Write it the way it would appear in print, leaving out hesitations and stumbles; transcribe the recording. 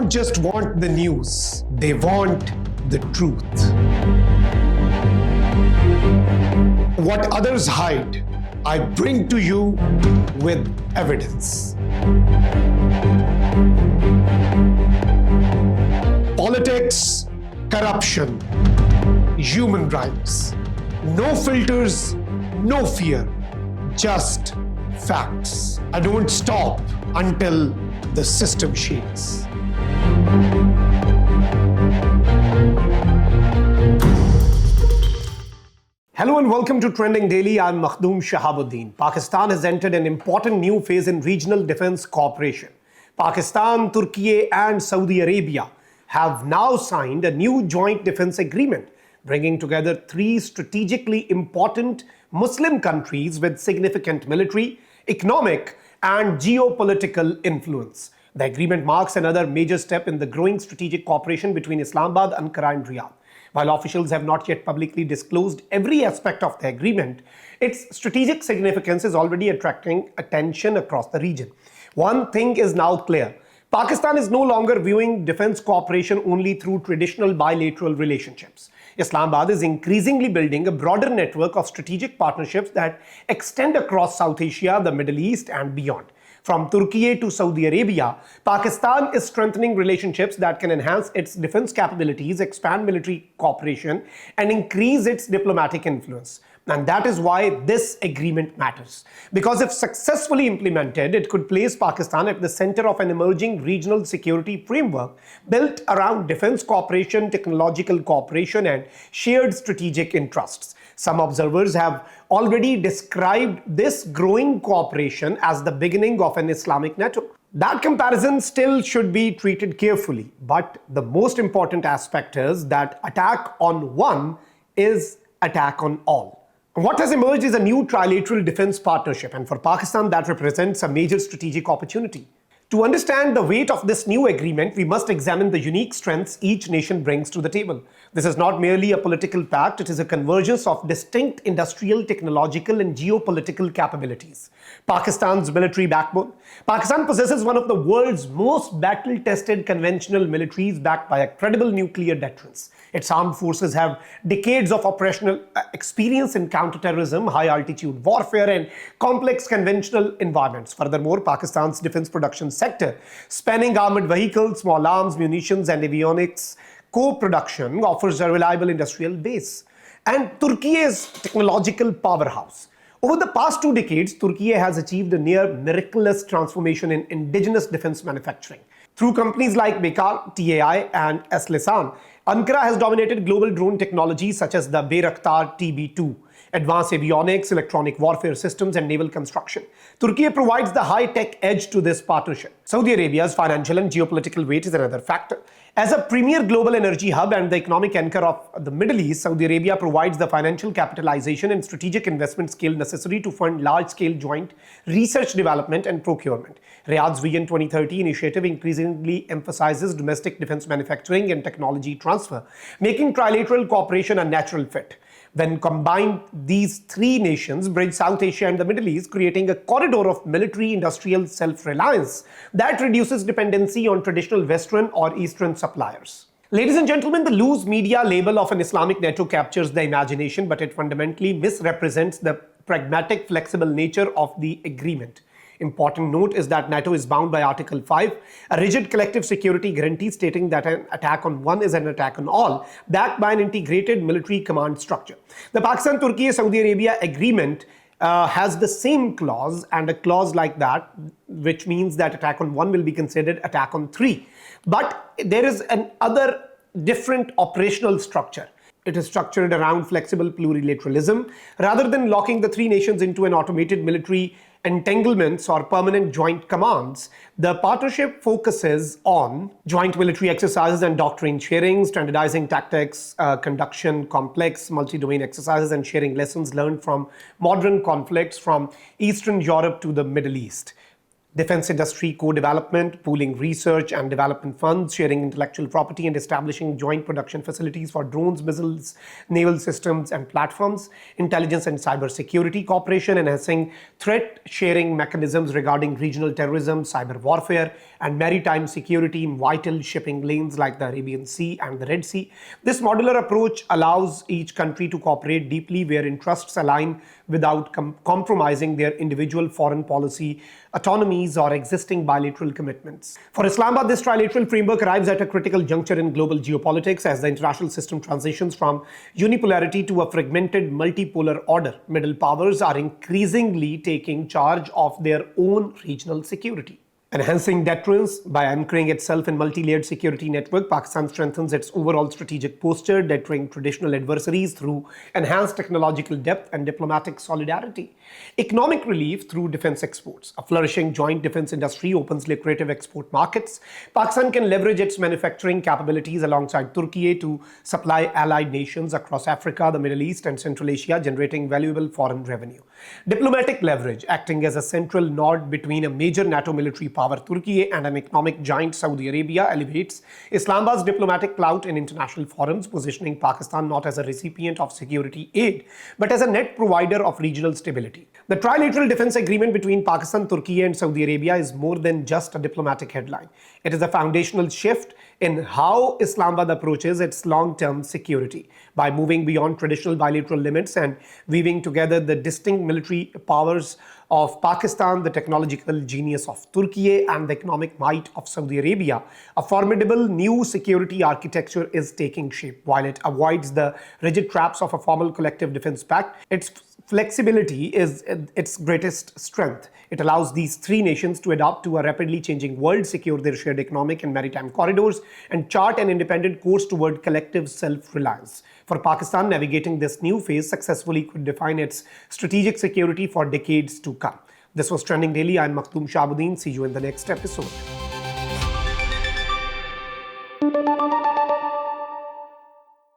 don't just want the news, they want the truth. What others hide, I bring to you with evidence. Politics, corruption, human rights. No filters, no fear, just facts. I don't stop until the system shakes. Hello and welcome to Trending Daily. I'm Makhdoom Shahabuddin. Pakistan has entered an important new phase in regional defense cooperation. Pakistan, Türkiye and Saudi Arabia have now signed a new joint defense agreement, bringing together three strategically important Muslim countries with significant military, economic and geopolitical influence. The agreement marks another major step in the growing strategic cooperation between Islamabad, Ankara and Riyadh. While officials have not yet publicly disclosed every aspect of the agreement, its strategic significance is already attracting attention across the region. One thing is now clear. Pakistan is no longer viewing defense cooperation only through traditional bilateral relationships. Islamabad is increasingly building a broader network of strategic partnerships that extend across South Asia, the Middle East and beyond. From Türkiye to Saudi Arabia, Pakistan is strengthening relationships that can enhance its defense capabilities, expand military cooperation, and increase its diplomatic influence. And that is why this agreement matters. Because if successfully implemented, it could place Pakistan at the center of an emerging regional security framework built around defense cooperation, technological cooperation, and shared strategic interests. Some observers have already described this growing cooperation as the beginning of an Islamic NATO. That comparison still should be treated carefully, but the most important aspect is that attack on one is attack on all. What has emerged is a new trilateral defense partnership, and for Pakistan that represents a major strategic opportunity. To understand the weight of this new agreement, we must examine the unique strengths each nation brings to the table. This is not merely a political pact, it is a convergence of distinct industrial, technological and geopolitical capabilities. Pakistan's military backbone. Pakistan possesses one of the world's most battle-tested conventional militaries backed by a credible nuclear deterrence. Its armed forces have decades of operational experience in counterterrorism, high-altitude warfare and complex conventional environments. Furthermore, Pakistan's defense production sector, spanning armored vehicles, small arms, munitions and avionics co-production, offers a reliable industrial base. And Türkiye's technological powerhouse. Over the past 2 decades, Türkiye has achieved a near miraculous transformation in indigenous defense manufacturing. Through companies like Bekar, TAI and Aselsan, Ankara has dominated global drone technology such as the Bayraktar TB2, advanced avionics, electronic warfare systems and naval construction. Türkiye provides the high-tech edge to this partnership. Saudi Arabia's financial and geopolitical weight is another factor. As a premier global energy hub and the economic anchor of the Middle East, Saudi Arabia provides the financial capitalization and strategic investment scale necessary to fund large-scale joint research, development and procurement. Riyadh's Vision 2030 initiative increasingly emphasizes domestic defense manufacturing and technology transfer, making trilateral cooperation a natural fit. When combined, these three nations bridge South Asia and the Middle East, creating a corridor of military-industrial self-reliance that reduces dependency on traditional Western or Eastern suppliers. Ladies and gentlemen, the loose media label of an Islamic NATO captures the imagination, but it fundamentally misrepresents the pragmatic, flexible nature of the agreement. Important note is that NATO is bound by Article 5, a rigid collective security guarantee stating that an attack on one is an attack on all, backed by an integrated military command structure. The Pakistan-Türkiye-Saudi Arabia agreement has the same clause, and a clause like that, which means that attack on one will be considered attack on three. But there is another different operational structure. It is structured around flexible plurilateralism. Rather than locking the three nations into an automated military entanglements or permanent joint commands, the partnership focuses on joint military exercises and doctrine sharing, standardizing tactics, conduction, complex multi-domain exercises, and sharing lessons learned from modern conflicts from Eastern Europe to the Middle East. defense industry co-development, pooling research and development funds, sharing intellectual property, and establishing joint production facilities for drones, missiles, naval systems, and platforms, intelligence and cybersecurity cooperation, enhancing threat sharing mechanisms regarding regional terrorism, cyber warfare, and maritime security in vital shipping lanes like the Arabian Sea and the Red Sea. This modular approach allows each country to cooperate deeply where interests align without compromising their individual foreign policy autonomies or existing bilateral commitments. For Islamabad, this trilateral framework arrives at a critical juncture in global geopolitics as the international system transitions from unipolarity to a fragmented multipolar order. Middle powers are increasingly taking charge of their own regional security. Enhancing deterrence by anchoring itself in multi-layered security network, Pakistan strengthens its overall strategic posture, deterring traditional adversaries through enhanced technological depth and diplomatic solidarity. Economic relief through defense exports. A flourishing joint defense industry opens lucrative export markets. Pakistan can leverage its manufacturing capabilities alongside Türkiye to supply allied nations across Africa, the Middle East, and Central Asia, generating valuable foreign revenue. Diplomatic leverage, acting as a central node between a major NATO military power Türkiye and an economic giant Saudi Arabia, elevates Islamabad's diplomatic clout in international forums, positioning Pakistan not as a recipient of security aid, but as a net provider of regional stability. The trilateral defense agreement between Pakistan, Türkiye, and Saudi Arabia is more than just a diplomatic headline. It is a foundational shift in how Islamabad approaches its long-term security. By moving beyond traditional bilateral limits and weaving together the distinct military powers of Pakistan, the technological genius of Türkiye, and the economic might of Saudi Arabia, a formidable new security architecture is taking shape. While it avoids the rigid traps of a formal collective defense pact, its flexibility is its greatest strength. It allows these three nations to adapt to a rapidly changing world, secure their shared economic and maritime corridors, and chart an independent course toward collective self-reliance. For Pakistan, navigating this new phase successfully could define its strategic security for decades to come. This was Trending Daily. I'm Makhdoom Shahabuddin. See you in the next episode.